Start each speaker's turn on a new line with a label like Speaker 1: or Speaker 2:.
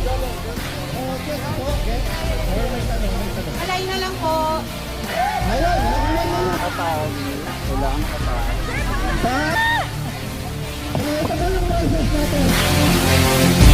Speaker 1: Okay, ako. Okay. Or may tanong, may tanong.
Speaker 2: Alay na lang po.
Speaker 1: Ayun,
Speaker 3: Nakatawag. Kailangan nakatawag.
Speaker 1: Ito na yung process natin.